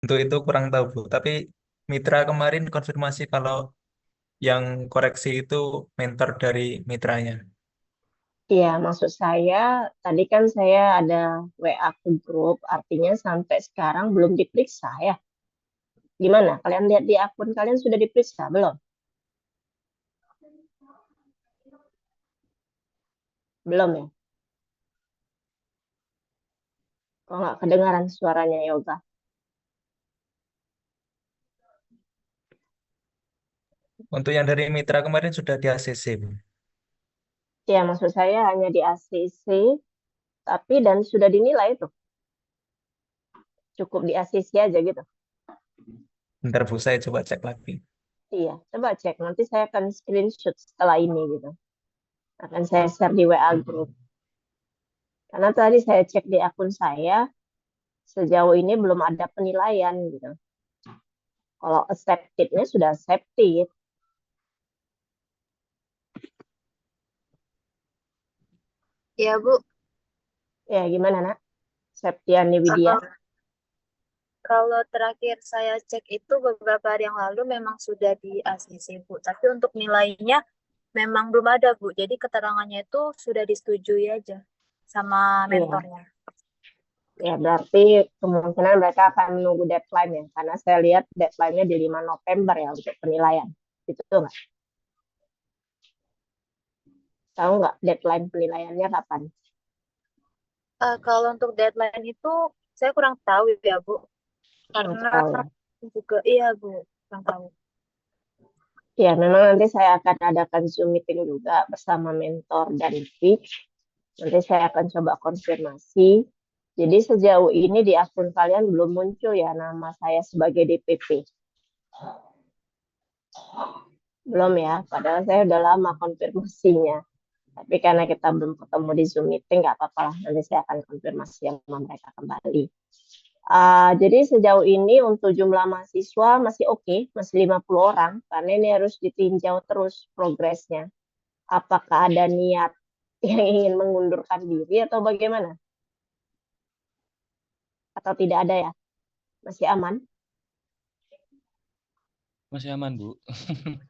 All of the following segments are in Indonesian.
Untuk itu kurang tahu, Bu. Tapi mitra kemarin konfirmasi kalau yang koreksi itu mentor dari mitranya. Iya, maksud saya tadi kan saya ada WA ke grup, artinya sampai sekarang belum diperiksa ya. Gimana? Kalian lihat di akun kalian sudah diperiksa belum? Belum ya? Kok nggak kedengaran suaranya Yoga? Untuk yang dari mitra kemarin sudah di ACC, Bu. Ya, maksud saya hanya di ACC, tapi dan sudah dinilai tuh. Cukup di ACC aja gitu. Bentar, Bu, saya coba cek lagi. Iya, coba cek. Nanti saya akan screenshot setelah ini gitu. Akan saya share di WA group. Karena tadi saya cek di akun saya, sejauh ini belum ada penilaian gitu. Kalau accepted-nya sudah accepted. Ya, Bu. Ya, gimana, Nak? Septiani Widya. Kalau kalau terakhir saya cek itu beberapa hari yang lalu memang sudah di ACC, Bu. Tapi untuk nilainya memang belum ada, Bu. Jadi keterangannya itu sudah disetujui aja sama Iya, mentornya. ya berarti kemungkinan mereka akan menunggu deadline ya. Karena saya lihat deadline-nya di 5 November ya untuk penilaian. Itu tuh nggak? Tahu nggak deadline penilaiannya kapan? Kalau untuk deadline itu saya kurang tahu ya, Bu. Nggak Karena tahu ya. juga iya, Bu. Kurang tahu. Ya, memang nanti saya akan adakan Zoom meeting juga bersama mentor dan Fitch. Nanti saya akan coba konfirmasi. Jadi sejauh ini di akun kalian belum muncul ya nama saya sebagai DPP. Belum ya, padahal saya udah lama konfirmasinya. Tapi karena kita belum ketemu di Zoom meeting, nggak apa-apa lah. Nanti saya akan konfirmasi sama mereka kembali. Jadi sejauh ini untuk jumlah mahasiswa masih oke, masih 50 orang. Karena ini harus ditinjau terus progresnya. Apakah ada niat yang ingin mengundurkan diri atau bagaimana? Atau tidak ada ya? Masih aman? Masih aman, Bu.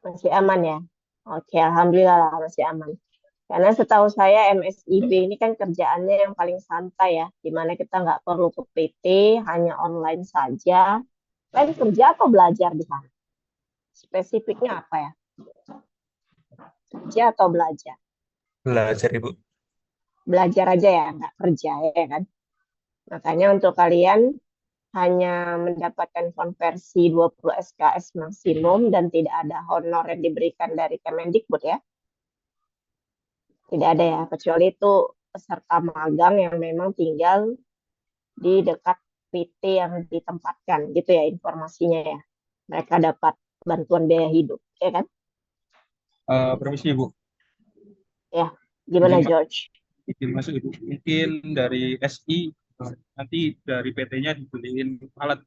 Masih aman ya? Oke, alhamdulillah lah masih aman. Karena setahu saya MSIB ini kan kerjaannya yang paling santai ya, di mana kita nggak perlu ke PT, hanya online saja. Kalian kerja atau belajar di sana? Spesifiknya apa ya? Kerja atau belajar? Belajar, Ibu. Belajar aja ya, nggak kerja ya kan? Makanya untuk kalian hanya mendapatkan konversi 20 SKS maksimum dan tidak ada honor yang diberikan dari Kemendikbud ya. Tidak ada ya, kecuali itu peserta magang yang memang tinggal di dekat PT yang ditempatkan gitu ya informasinya ya. Mereka dapat bantuan biaya hidup, ya kan? Permisi, Bu. Ya, gimana Izin, George? izin masuk, Ibu. Mungkin dari SI nanti dari PT-nya dibeliin alat,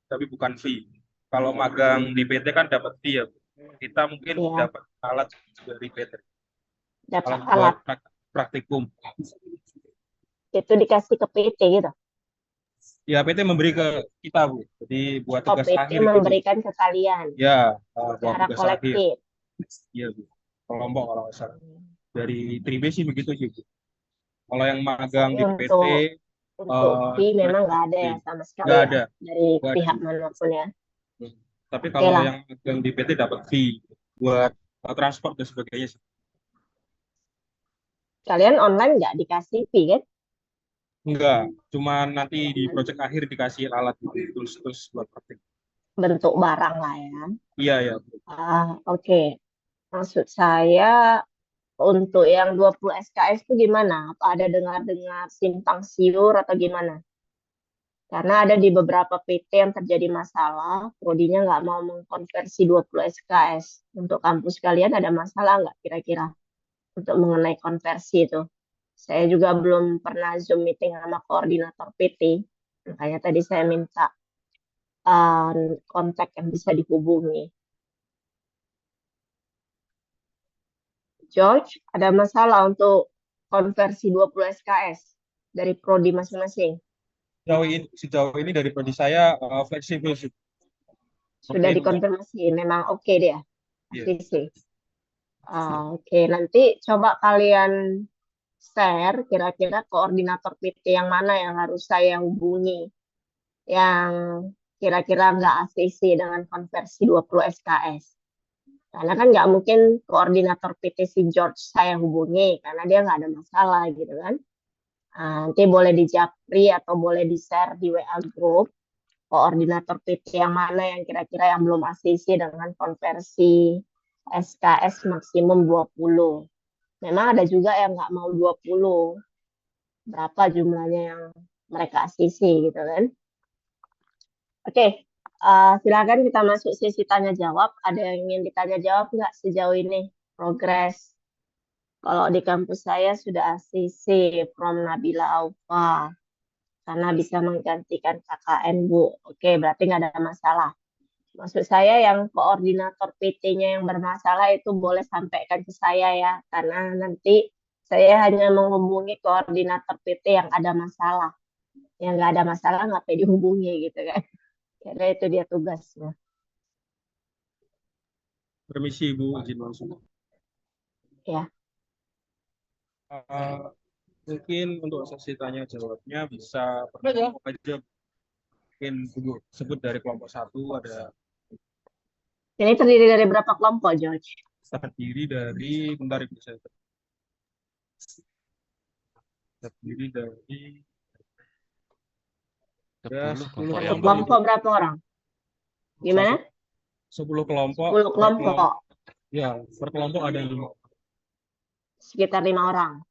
tapi bukan fee. Kalau magang di PT kan dapat fee ya, Bu. Kita mungkin Ya, dapat alat dari PT, dapat alat buat alat praktikum. itu dikasih ke PT gitu. Ya, PT memberi ke kita, Bu. Jadi buat Oh, tugas PT akhir gitu. memberikan ke kalian Ya, buat secara tugas akhir. kolektif. Iya, Bu. Kelompok kalau nggak salah. Dari Tribe sih begitu sih, Bu. Kalau yang magang Tapi di PT, untuk fee memang nggak ada ya sama sekali nggak ya ada, dari nggak ada. pihak manapun ya. Tapi Oke kalau lah, yang di PT dapat fee buat transport dan sebagainya sih. kalian online nggak dikasih fee kan? Enggak, cuma nanti di project akhir dikasih alat gitu, terus buat praktik. Bentuk barang lah ya. Iya, ya. Oke. Maksud saya untuk yang 20 SKS itu gimana? Apa ada dengar-dengar simpang siur atau gimana? Karena ada di beberapa PT yang terjadi masalah, prodinya nggak mau mengkonversi 20 SKS. Untuk kampus kalian ada masalah nggak kira-kira untuk mengenai konversi itu? Saya juga belum pernah Zoom meeting sama koordinator PT. Makanya tadi saya minta kontak yang bisa dihubungi. George, ada masalah untuk konversi 20 SKS dari prodi masing-masing. Sejauh ini dari prodi saya fleksibel sih. Sudah Mungkin dikonfirmasi, memang oke dia, ya. ACC. Oke, nanti coba kalian share kira-kira koordinator PT yang mana yang harus saya hubungi, yang kira-kira nggak ACC dengan konversi 20 SKS. Karena kan nggak mungkin koordinator PT si George saya hubungi, karena dia nggak ada masalah gitu kan. Nanti boleh di Japri atau boleh di-share di WA group, koordinator PT yang mana yang kira-kira yang belum ACC dengan konversi SKS maksimum 20. Memang ada juga yang nggak mau 20. Berapa jumlahnya yang mereka ACC gitu kan. Oke, silakan kita masuk sesi tanya jawab. Ada yang ingin ditanya jawab nggak sejauh ini? Progres. Kalau di kampus saya sudah ACC from Nabila Aufa. Karena bisa menggantikan KKN, Bu. Oke, berarti nggak ada masalah. Maksud saya yang koordinator PT-nya yang bermasalah itu boleh sampaikan ke saya ya. Karena nanti saya hanya menghubungi koordinator PT yang ada masalah. Yang nggak ada masalah ngapain dihubungi gitu kan. Karena itu dia tugasnya. Permisi Bu, izin masuk. Ya, Eh, Mungkin untuk sesi tanya jawabnya bisa berkelompok aja. Mungkin dulu sebut dari kelompok 1 ada ini terdiri dari berapa kelompok, George? terdiri dari bentar Ibu saya terdiri dari 10 kelompok ya, yang Satu kelompok berapa orang? Gimana? 10 kelompok 10 per kelompok, ya per kelompok ada 5. sekitar 5 orang.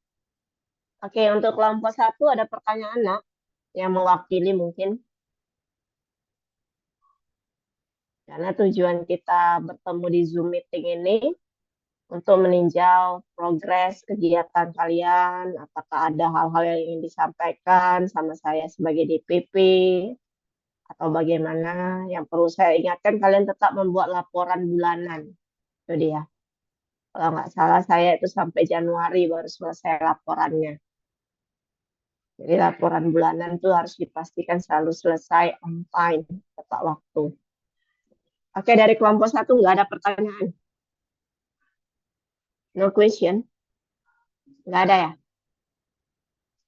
Oke, untuk kelompok 1 ada pertanyaan, Nak, yang mewakili mungkin. Karena tujuan kita bertemu di Zoom meeting ini untuk meninjau progres kegiatan kalian, apakah ada hal-hal yang ingin disampaikan sama saya sebagai DPP, atau bagaimana. Yang perlu saya ingatkan, kalian tetap membuat laporan bulanan. Itu dia. Kalau nggak salah saya itu sampai Januari baru selesai laporannya. Jadi laporan bulanan itu harus dipastikan selalu selesai on time, tepat waktu. Oke, dari kelompok 1 nggak ada pertanyaan. No question. Nggak ada ya?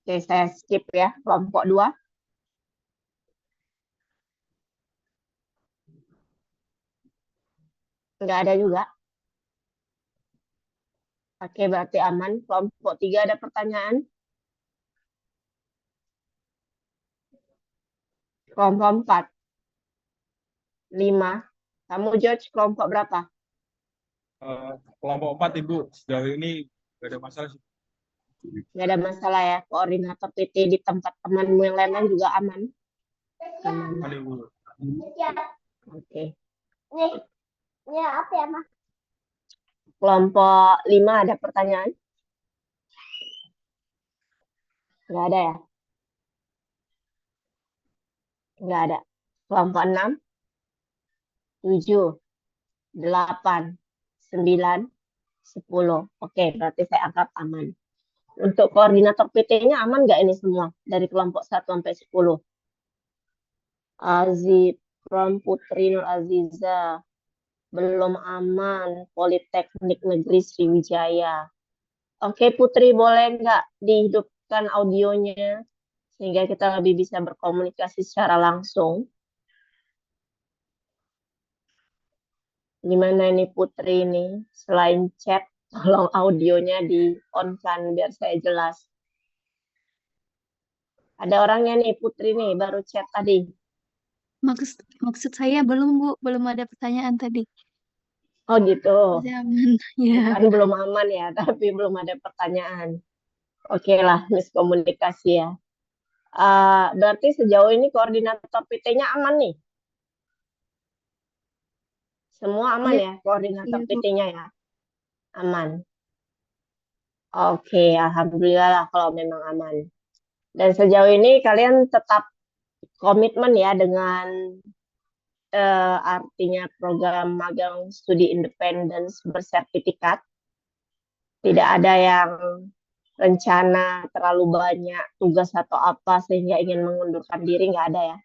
Oke, saya skip ya. Kelompok 2. Nggak ada juga. Oke, berarti aman. Kelompok 3 ada pertanyaan. Kelompok 4. 5. Kamu George kelompok berapa? Kelompok 4 Ibu sejauh ini nggak ada masalah sih. Nggak ada masalah ya. Koordinator PT di tempat temanmu yang lain juga aman. Aman. Ada Ibu. Oke. Ini apa ya, Mas? Kelompok 5 ada pertanyaan? Nggak ada ya? Nggak ada. Kelompok 6, 7, 8, 9, 10. Oke, berarti saya anggap aman. Untuk koordinator PT-nya aman nggak ini semua? Dari kelompok 1 sampai 10. Azib, Putri Nur Aziza. Belum aman. Politeknik Negeri Sriwijaya. Oke, Putri, boleh nggak dihidupkan audionya? Sehingga kita lebih bisa berkomunikasi secara langsung. Gimana ini Putri ini? Selain chat, tolong audionya di-on-kan biar saya jelas. Ada orangnya nih, Putri nih, baru chat tadi. Maksud saya belum, Bu. Belum ada pertanyaan tadi. Oh gitu. Masih aman. Ya. Bukan belum aman ya, tapi belum ada pertanyaan. Oke lah, miskomunikasi ya. Berarti sejauh ini koordinator PT-nya aman nih? Semua aman Iya, ya, koordinator iya, Bu. PT-nya ya? Aman. Oke, alhamdulillah lah kalau memang aman. Dan sejauh ini kalian tetap komitmen ya dengan artinya program magang studi independen bersertifikat. Tidak ada yang rencana terlalu banyak tugas atau apa sehingga ingin mengundurkan diri, nggak ada ya?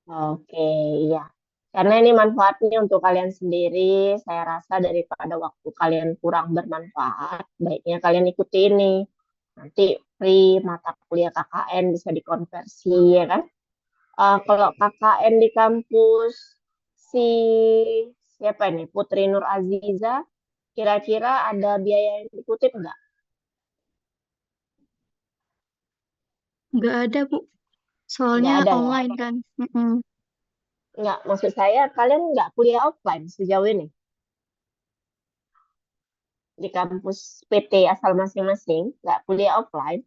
Oke, iya. Karena ini manfaatnya untuk kalian sendiri, saya rasa daripada waktu kalian kurang bermanfaat, baiknya kalian ikuti ini. Nanti free mata kuliah KKN bisa dikonversi, ya kan? Kalau KKN di kampus si siapa ini Putri Nur Aziza, kira-kira ada biaya yang dikutip nggak? Nggak ada, Bu. Soalnya Nggak ada ya? online kan. Mm-mm. Nggak, maksud saya kalian nggak kuliah offline sejauh ini di kampus PT asal masing-masing, nggak kuliah offline.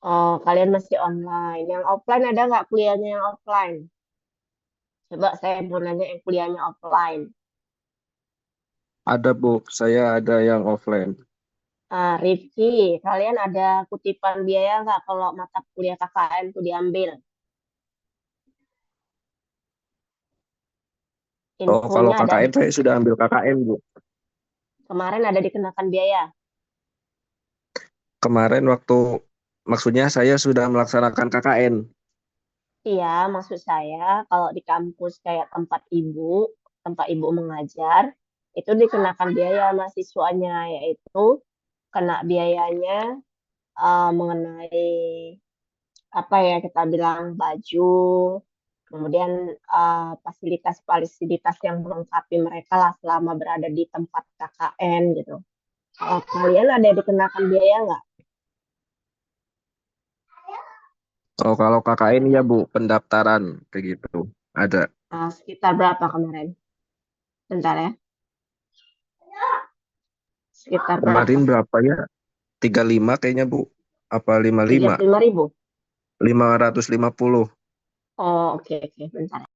Oh, kalian masih online. Yang offline ada nggak kuliahnya yang offline? Coba saya mau nanya yang kuliahnya offline. Ada Bu, saya ada yang offline. Rifki, kalian ada kutipan biaya nggak kalau mata kuliah KKN itu diambil? Oh, kalau Infonya ada KKN saya sudah ambil KKN Bu. kemarin ada dikenakan biaya. Kemarin maksudnya saya sudah melaksanakan KKN. Iya, maksud saya kalau di kampus kayak tempat ibu mengajar, itu dikenakan biaya mahasiswanya, yaitu kena biayanya mengenai apa ya kita bilang baju, kemudian fasilitas-fasilitas yang melengkapi mereka lah selama berada di tempat KKN gitu. Kalian ada dikenakan biaya nggak? Oh, kalau KKN ya Bu, pendaftaran kayak gitu. Ada. Sekitar berapa kemarin? Bentar ya. Sekitar berapa? Kemarin berapa ya? 35 kayaknya Bu. Apa 55? 35.000. 550. Oh, oke, oke. Bentar.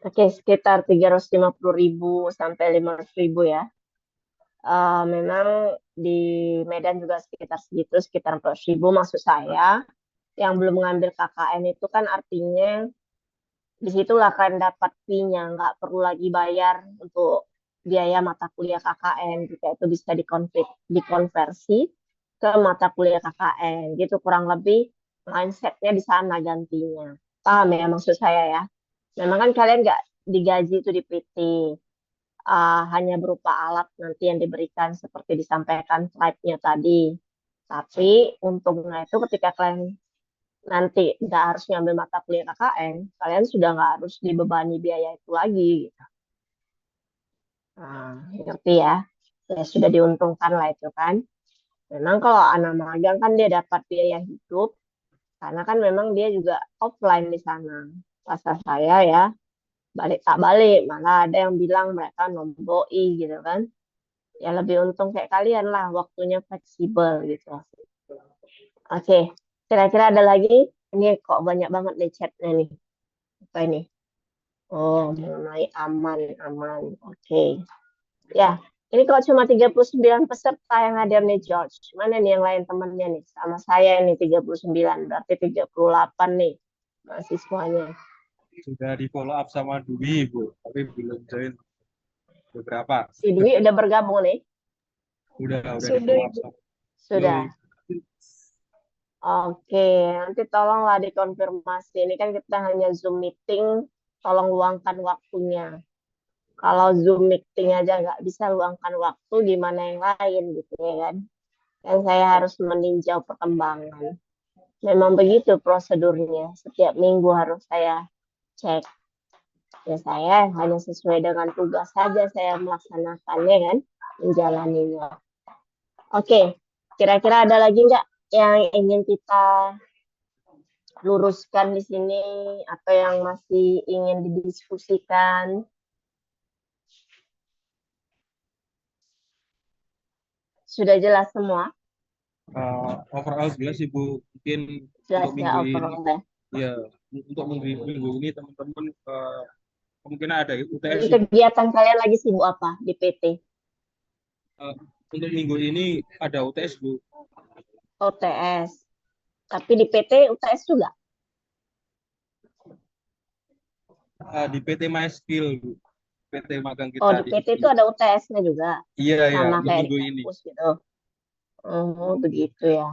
Oke, sekitar 350.000 sampai 500.000 ya. Memang di Medan juga sekitar segitu, sekitar 400.000 maksud saya. Yang belum mengambil KKN itu kan artinya disitulah kalian dapat fee-nya, nggak perlu lagi bayar untuk biaya mata kuliah KKN. Jika itu bisa dikonversi ke mata kuliah KKN, gitu kurang lebih mindsetnya di sana gantinya. Paham ya maksud saya ya? Memang kan kalian nggak digaji itu di PT, hanya berupa alat nanti yang diberikan seperti disampaikan slide-nya tadi. Tapi untungnya itu ketika kalian nanti nggak harus ngambil mata kuliah KKN, kalian sudah nggak harus dibebani biaya itu lagi. Gitu. Ngerti ya? Ya sudah diuntungkan lah itu kan. Memang kalau anak magang kan dia dapat biaya hidup, karena kan memang dia juga offline di sana. Rasa saya ya, balik tak balik, malah ada yang bilang mereka nomboi gitu kan. Ya lebih untung kayak kalian lah, waktunya fleksibel gitu. Oke, kira-kira ada lagi? Ini kok banyak banget nih chatnya nih. Apa ini? Oh, mengenai aman, aman. Oke. Ya, ini kok cuma 39 peserta yang hadir nih, George. Mana nih yang lain temennya nih? Sama saya nih 39, berarti 38 nih mahasiswanya. Sudah di follow up sama Dwi, Bu, tapi belum join beberapa. Si Dwi udah bergabung nih? Udah di Sudah, follow up Ibu. sama Sudah. Dwi. Oke, nanti tolonglah dikonfirmasi. Ini kan kita hanya Zoom meeting, tolong luangkan waktunya. Kalau Zoom meeting aja nggak bisa luangkan waktu, gimana yang lain gitu ya kan? Dan saya harus meninjau perkembangan. Memang begitu prosedurnya. Setiap minggu harus saya cek. Ya saya hanya sesuai dengan tugas saja saya melaksanakannya kan, menjalaninya. Oke, kira-kira ada lagi nggak yang ingin kita luruskan di sini atau yang masih ingin didiskusikan? Sudah jelas semua? Overall jelas sih Bu, mungkin Jelas untuk ya minggu ini, overall ya. ya untuk minggu ini teman-teman kemungkinan ada Dan UTS sih. kegiatan kalian lagi sibuk apa di PT? Untuk minggu ini ada UTS Bu. OTS. Tapi di PT UTS juga? Di PT MySkill Bu. PT magang Oh, kita di di PT situ. itu ada UTS-nya juga? Iya ya, Sama untuk kayak di minggu ini. kampus gitu? Oh, begitu ya.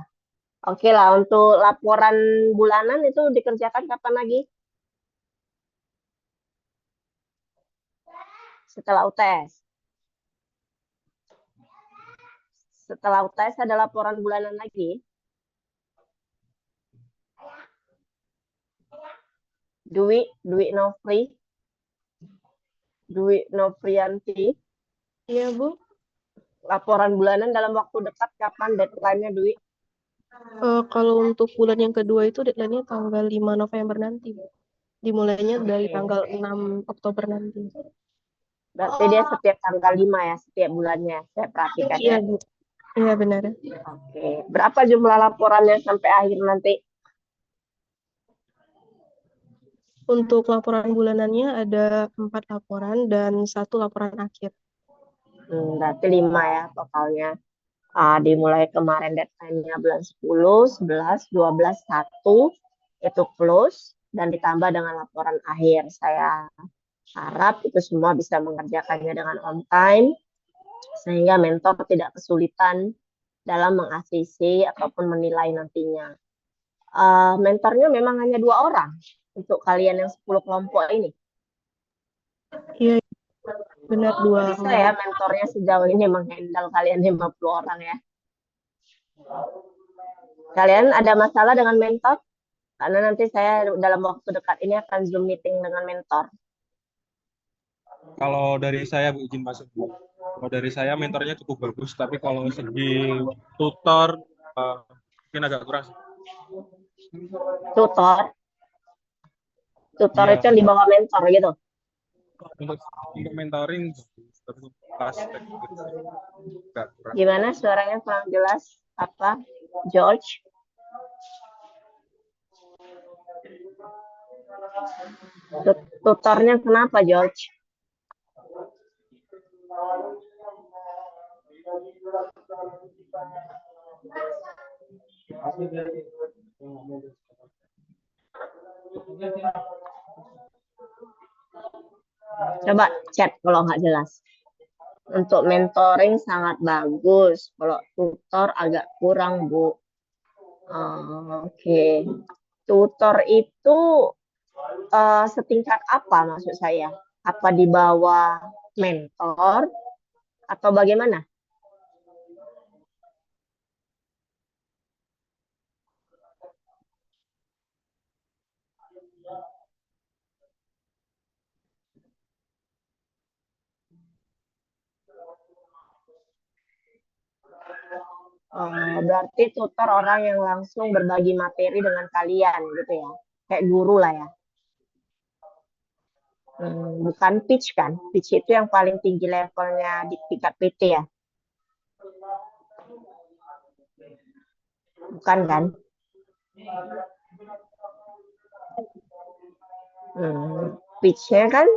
Oke lah, untuk laporan bulanan itu dikerjakan kapan lagi? Setelah UTS. Setelah UTS ada laporan bulanan lagi. Dwi Novrianti. Iya, Bu. Laporan bulanan dalam waktu dekat kapan deadline-nya, Dwi? Kalau untuk bulan yang kedua itu deadline-nya tanggal 5 November nanti, Bu. Dimulainya dari tanggal 6 Oktober nanti. Berarti dia setiap tanggal 5 ya, setiap bulannya. Saya perhatikan Iya, ya. Bu. Iya, benar. Oke. Berapa jumlah laporannya sampai akhir nanti? Untuk laporan bulanannya ada 4 laporan dan 1 laporan akhir. Berarti 5 ya totalnya. Dimulai kemarin deadline-nya bulan 10, 11, 12, 1 itu plus dan ditambah dengan laporan akhir. Saya harap itu semua bisa mengerjakannya dengan on time sehingga mentor tidak kesulitan dalam mengasisi ataupun menilai nantinya. Mentornya memang hanya 2 orang untuk kalian yang 10 kelompok ini. Iya, benar 2 Bisa ya mentornya sejauh ini menghandle kalian 50 orang ya. Kalian ada masalah dengan mentor? Karena nanti saya dalam waktu dekat ini akan Zoom meeting dengan mentor. Kalau dari saya Bu, izin masuk Bu. Kalau dari saya mentornya cukup bagus, tapi kalau segi tutor mungkin agak kurang sih. Tutor Iya. itu yang di bawah mentor gitu. Untuk mentoring tapi pas agak kurang. Gimana suaranya kurang jelas? Apa, George? Tutornya kenapa, George? Coba chat kalau nggak jelas. Untuk mentoring sangat bagus. Kalau tutor agak kurang, Bu. Oke. Tutor itu setingkat apa maksud saya? Apa di bawah mentor atau bagaimana? Berarti tutor orang yang langsung berbagi materi dengan kalian gitu ya. Kayak guru lah ya. Bukan pitch kan? Pitch itu yang paling tinggi levelnya di tingkat PT ya. Bukan kan? Pitch-nya kan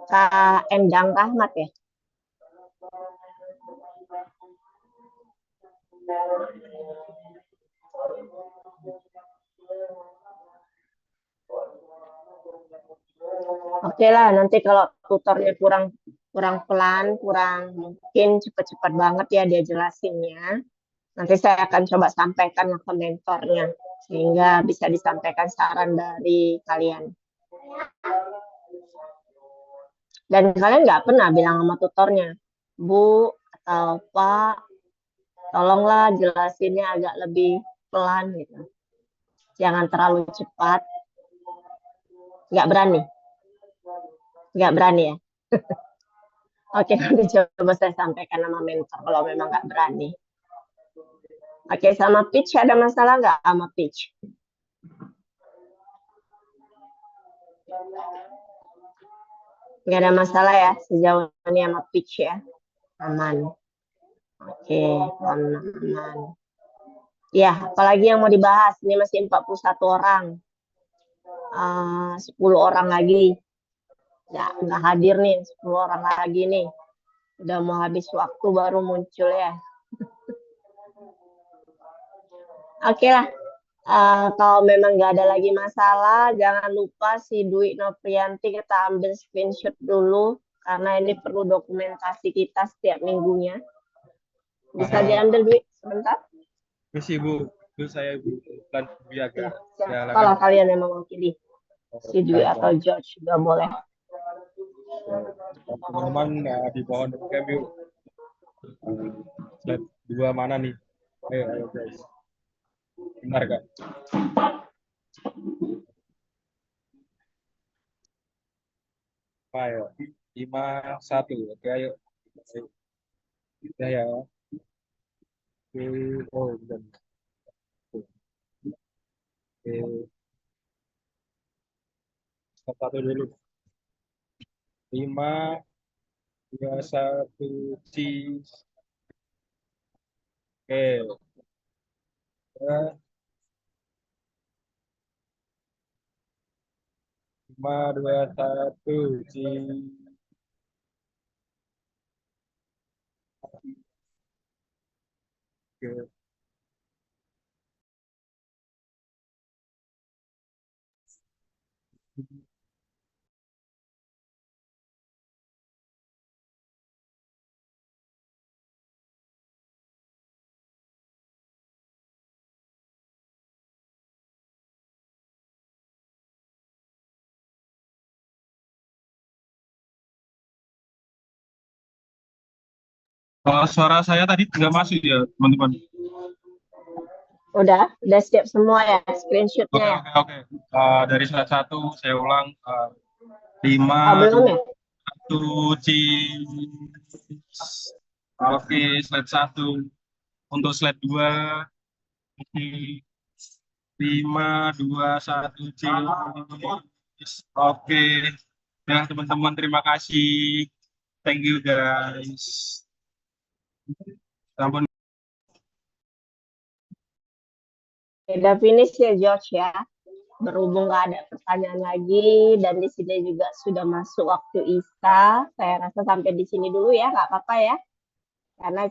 Kak Endang Rahmat ya. Oke lah, nanti kalau tutornya kurang pelan, mungkin cepat-cepat banget ya dia jelasinnya. Nanti saya akan coba sampaikan ke mentornya sehingga bisa disampaikan saran dari kalian. Dan kalian nggak pernah bilang sama tutornya, Bu atau Pak, tolonglah jelasinnya agak lebih pelan gitu. Jangan terlalu cepat. Nggak berani. Nggak berani ya. Oke, nanti coba saya sampaikan sama mentor kalau memang nggak berani. Oke, sama pitch ada masalah nggak sama pitch? Nggak ada masalah ya sejauh ini sama pitch ya. Aman. Oke, teman-teman. Ya, apalagi yang mau dibahas? Ini masih 41 orang. 10 orang lagi. Ya, nggak hadir nih, 10 orang lagi nih. Udah mau habis waktu baru muncul ya. Oke lah. Kalau memang nggak ada lagi masalah, jangan lupa si Dwi Noprianti kita ambil screenshot dulu. Karena ini perlu dokumentasi kita setiap minggunya. Bisa diambil, Dwi, sebentar? Misi Bu, itu saya Bu dan Biaga. Ya, kalau kalian yang mewakili si Dwi atau George juga boleh. Teman-teman di pohon camp yuk. Slide 2 mana nih? Ayo guys. Benar Kak? Ayo, 51. Oke, ayo. Kita ya. Oke, oh bentar. Oke. Stop satu dulu. 5, 2, 1, cheese. Oke. Ya. 5, 2, 1, cheese. Oke. Kalau suara saya tadi nggak masuk ya, teman-teman. Udah siap semua ya screenshotnya. Oke. Dari slide 1 saya ulang. 5, belum ya? 1, cheese. Oke, slide 1. Untuk slide 2. 5, 2, 1, cheese. Oke. Ya, teman-teman, terima kasih. Thank you, guys. Sampun. Udah finish ya George ya. Berhubung nggak ada pertanyaan lagi dan di sini juga sudah masuk waktu Isa, saya rasa sampai di sini dulu ya, nggak apa-apa ya. Karena